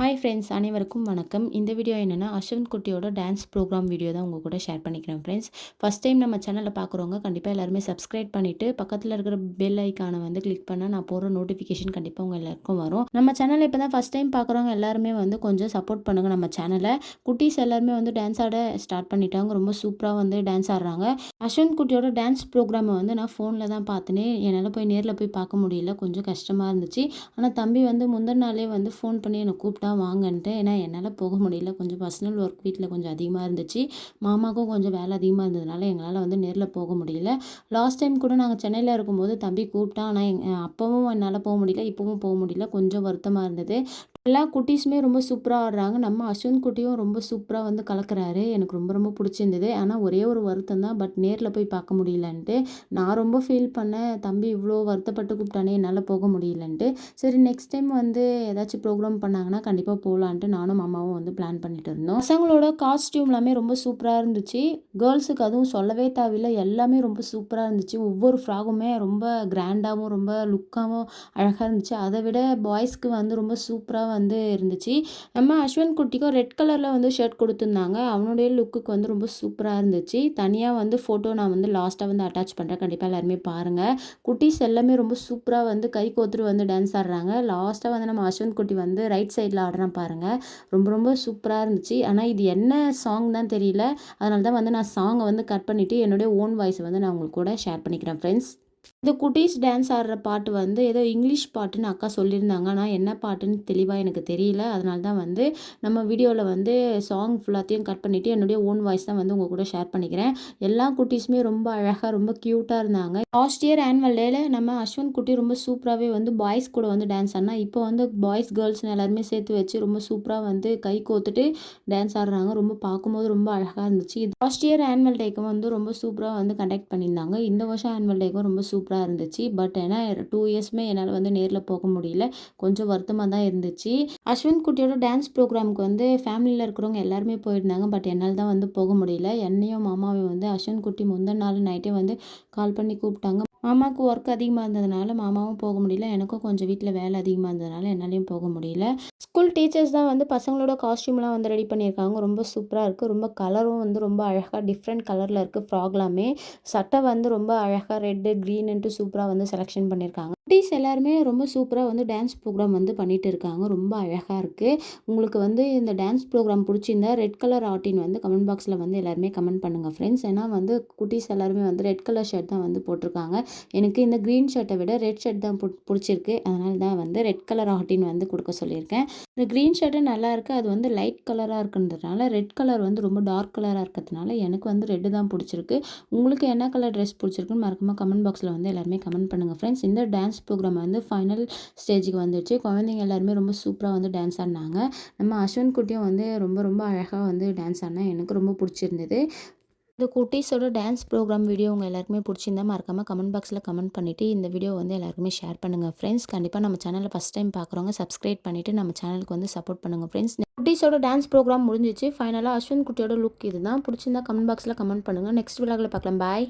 Hi friends, அனைவருக்கும் வணக்கம். இந்த வீடியோ என்னென்னா அஸ்வந்த் குட்டியோட டான்ஸ் ப்ரோக்ராம் வீடியோ தான் உங்கள் கூட ஷேர் பண்ணிக்கிறேன் ஃப்ரெண்ட்ஸ். ஃபஸ்ட் டைம் நம்ம சேனலை பார்க்குறவங்க கண்டிப்பாக எல்லாருமே சப்ஸ்கிரைப் பண்ணிவிட்டு பக்கத்தில் இருக்கிற பெல் ஐக்கானை வந்து கிளிக் பண்ணால் நான் போடுற நோட்டிஃபிகேஷன் கண்டிப்பாக உங்கள் எல்லாருக்கும் வரும். நம்ம சேனலை இப்போ தான் ஃபஸ்ட் டைம் பார்க்குறவங்க எல்லாருமே வந்து கொஞ்சம் சப்போர்ட் பண்ணுங்கள் நம்ம சேனலை. குட்டீஸ் எல்லாருமே வந்து டான்ஸ் ஆட ஸ்டார்ட் பண்ணிட்டாங்க. ரொம்ப சூப்பராக வந்து டான்ஸ் ஆடுறாங்க. அஸ்வந்த் குட்டியோட டான்ஸ் ப்ரோக்ராமை வந்து நான் ஃபோனில் தான் பார்த்தேனே, என்னால் போய் நேரில் போய் பார்க்க முடியல. கொஞ்சம் கஷ்டமாக இருந்துச்சு. ஆனால் தம்பி வந்து முந்தின நாளே வந்து ஃபோன் பண்ணி என்னை கூப்பிட்டா வாங்கன்ட்டு. ஏன்னா என்னால் போக முடியல, கொஞ்சம் பர்சனல் ஒர்க் வீட்டில் கொஞ்சம் அதிகமாக இருந்துச்சு. மாமாவுக்கும் கொஞ்சம் வேலை அதிகமாக இருந்ததுனால எங்களால் வந்து நேரில் போக முடியல. லாஸ்ட் டைம் கூட நாங்கள் சென்னையில் இருக்கும்போது தம்பி கூப்பிட்டான். ஆனால் அப்போவும் என்னால் போக முடியல, இப்போவும் போக முடியல. கொஞ்சம் வருத்தமாக இருந்தது. எல்லா குட்டீஸுமே ரொம்ப சூப்பராக ஆடுறாங்க. நம்ம அஸ்வந்த் குட்டியும் ரொம்ப சூப்பராக வந்து கலக்கிறாரு. எனக்கு ரொம்ப ரொம்ப பிடிச்சிருந்தது. ஆனால் ஒரே ஒரு வருத்தம் தான், பட் நேரில் போய் பார்க்க முடியலன்ட்டு. நான் ரொம்ப ஃபீல் பண்ணேன், தம்பி இவ்வளோ வருத்தப்பட்டு கூப்பிட்டானே என்னால் போக முடியலன்ட்டு. சரி, நெக்ஸ்ட் டைம் வந்து ஏதாச்சும் ப்ரோக்ராம் பண்ணாங்கன்னா கண்டிப்பாக போகலான்ட்டு நானும் மாமாவும் வந்து பிளான் பண்ணிட்டு இருந்தோம். பசங்களோட காஸ்டியூம் எல்லாமே ரொம்ப சூப்பராக இருந்துச்சு. கேர்ள்ஸுக்கு அதுவும் சொல்லவே தேவையில்லை, எல்லாமே ரொம்ப சூப்பராக இருந்துச்சு. ஒவ்வொரு ஃப்ராகுமே ரொம்ப கிராண்டாகவும் ரொம்ப லுக்காகவும் அழகாக இருந்துச்சு. அதை விட பாய்ஸ்க்கு வந்து ரொம்ப சூப்பராக வந்து இருந்துச்சு. நம்ம அஸ்வந்த் குட்டிக்கும் ரெட் கலரில் வந்து ஷர்ட் கொடுத்துருந்தாங்க. அவனுடைய லுக்குக்கு வந்து ரொம்ப சூப்பராக இருந்துச்சு. தனியாக வந்து ஃபோட்டோ நான் வந்து லாஸ்ட்டாக வந்து அட்டாச் பண்ணுறேன், கண்டிப்பாக எல்லாருமே பாருங்கள். குட்டீஸ் எல்லாமே ரொம்ப சூப்பராக வந்து கை கோத்துட்டு வந்து டான்ஸ் ஆடுறாங்க. லாஸ்ட்டாக வந்து நம்ம அஸ்வந்த் குட்டி வந்து ரைட் சைடில் ஆடுறான் பாருங்கள். ரொம்ப ரொம்ப சூப்பராக இருந்துச்சு. ஆனால் இது என்ன சாங் தான் தெரியல. அதனால தான் வந்து நான் சாங்கை வந்து கட் பண்ணிவிட்டு என்னுடைய ஓன் வாய்ஸை வந்து நான் உங்களுக்கு கூட ஷேர் பண்ணிக்கிறேன் ஃப்ரெண்ட்ஸ். இந்த குட்டீஸ் டான்ஸ் ஆடுற பாட்டு வந்து ஏதோ இங்கிலீஷ் பாட்டுன்னு அக்கா சொல்லியிருந்தாங்க. ஆனால் என்ன பாட்டுன்னு தெளிவாக எனக்கு தெரியல. அதனால தான் வந்து நம்ம வீடியோவில் வந்து சாங் ஃபுல்லாத்தையும் கட் பண்ணிவிட்டு என்னுடைய ஓன் வாய்ஸ் தான் வந்து உங்கள் கூட ஷேர் பண்ணிக்கிறேன். எல்லா குட்டீஸுமே ரொம்ப அழகாக ரொம்ப க்யூட்டாக இருந்தாங்க. லாஸ்ட் இயர் ஆனுவல் டேல நம்ம அஸ்வந்த் குட்டி ரொம்ப சூப்பராகவே வந்து பாய்ஸ் கூட வந்து டான்ஸ் ஆடினா, இப்போ வந்து பாய்ஸ் கேர்ள்ஸ்னு எல்லாருமே சேர்த்து வச்சு ரொம்ப சூப்பராக வந்து கை கோத்துட்டு டான்ஸ் ஆடுறாங்க. ரொம்ப பார்க்கும்போது ரொம்ப அழகாக இருந்துச்சு. லாஸ்ட் இயர் ஆனுவல் டேக்கு வந்து ரொம்ப சூப்பராக வந்து கண்டக்ட் பண்ணியிருந்தாங்க. இந்த வருஷம் ஆனுவல் டேக்கும் ரொம்ப சூப்பராக இருந்துச்சு. பட் ஏன்னா 2 இயர்ஸுமே என்னால் வந்து நேரில் போக முடியல. கொஞ்சம் வருத்தமாக தான் இருந்துச்சு. அஸ்வந்த் குட்டியோட டான்ஸ் ப்ரோக்ராமுக்கு வந்து ஃபேமிலியில் இருக்கிறவங்க எல்லாருமே போயிருந்தாங்க. பட் என்னால் தான் வந்து போக முடியல. என்னையும் மாமாவையும் வந்து அஸ்வந்த் குட்டி முந்தின நாள் நைட்டே வந்து கால் பண்ணி கூப்பிட்டாங்க. மாமாவுக்கு ஒர்க் அதிகமாக இருந்ததுனால மாமாவும் போக முடியல. எனக்கும் கொஞ்சம் வீட்டில் வேலை அதிகமாக இருந்ததுனால என்னாலையும் போக முடியல. ஸ்கூல் டீச்சர்ஸ் தான் வந்து பசங்களோட காஸ்டியூம்லாம் வந்து ரெடி பண்ணியிருக்காங்க. ரொம்ப சூப்பராக இருக்குது. ரொம்ப கலரும் வந்து ரொம்ப அழகாக டிஃப்ரெண்ட் கலரில் இருக்குது. ஃப்ராக்லாமே சட்டை வந்து ரொம்ப அழகாக ரெட்டு க்ரீனுன்ட்டு சூப்பராக வந்து செலெக்ஷன் பண்ணியிருக்காங்க. குட்டீஸ் எல்லாருமே ரொம்ப சூப்பராக வந்து டான்ஸ் ப்ரோக்ராம் வந்து பண்ணிட்டு இருக்காங்க. ரொம்ப அழகாக இருக்குது. உங்களுக்கு வந்து இந்த டான்ஸ் ப்ரோக்ராம் பிடிச்சிருந்தா ரெட் கலர் ஆர்டின் வந்து கமெண்ட் பாக்ஸில் வந்து எல்லாருமே கமெண்ட் பண்ணுங்கள் ஃப்ரெண்ட்ஸ். ஏன்னா வந்து குட்டீஸ் எல்லாருமே வந்து ரெட் கலர் ஷர்ட் தான் வந்து போட்டிருக்காங்க. எனக்கு இந்த க்ரீன் ஷர்ட்டை விட ரெட் ஷர்ட் தான் பிடிச்சிருக்கு. அதனால தான் வந்து ரெட் கலர் ஆர்டின் வந்து கொடுக்க சொல்லியிருக்கேன். இந்த க்ரீன் ஷர்ட்டு நல்லா இருக்குது. அது வந்து லைட் கலராக இருக்குன்றதுனால ரெட் கலர் வந்து ரொம்ப டார்க் கலராக இருக்கிறதுனால எனக்கு வந்து ரெட்டு தான் பிடிச்சிருக்கு. உங்களுக்கு என்ன கலர் ட்ரெஸ் பிடிச்சிருக்குன்னு மறக்காம கமெண்ட் பாக்ஸில் வந்து எல்லாருமே கமெண்ட் பண்ணுங்கள் ஃப்ரெண்ட்ஸ். இந்த டான்ஸ் ப்ரோக்ராம் வந்து ஃபைனல் ஸ்டேஜுக்கு வந்துடுச்சு. குழந்தைங்க எல்லாருமே ரொம்ப சூப்பராக வந்து டான்ஸ் ஆடினாங்க. நம்ம அஸ்வந்த் குட்டியும் வந்து ரொம்ப ரொம்ப அழகாக வந்து டான்ஸ் ஆடினா, எனக்கு ரொம்ப பிடிச்சிருந்தது. இந்த குட்டீஸோட டான்ஸ் ப்ரோக்ராம் வீடியோ உங்கள் எல்லாருக்குமே பிடிச்சிருந்தா மறக்காமல் கமெண்ட் பாக்ஸில் கமெண்ட் பண்ணிவிட்டு இந்த வீடியோ வந்து எல்லாருக்குமே ஷேர் பண்ணுங்கள் ஃப்ரெண்ட்ஸ். கண்டிப்பாக நம்ம சேனலில் ஃபஸ்ட் டைம் பார்க்குறவங்க சப்ஸ்கிரைப் பண்ணிவிட்டு நம்ம சேனலுக்கு வந்து சப்போர்ட் பண்ணுங்கள் ஃப்ரெண்ட்ஸ். குட்டீஸோட டான்ஸ் ப்ரோக்ராம் முடிஞ்சிச்சு. ஃபைனலாக அஸ்வந்த் குட்டியோட லுக் இது தான். பிடிச்சிருந்தா கமெண்ட் பாக்ஸில் கமெண்ட் பண்ணுங்கள். நெக்ஸ்ட் விலாகில் பார்க்கலாம். பாய்.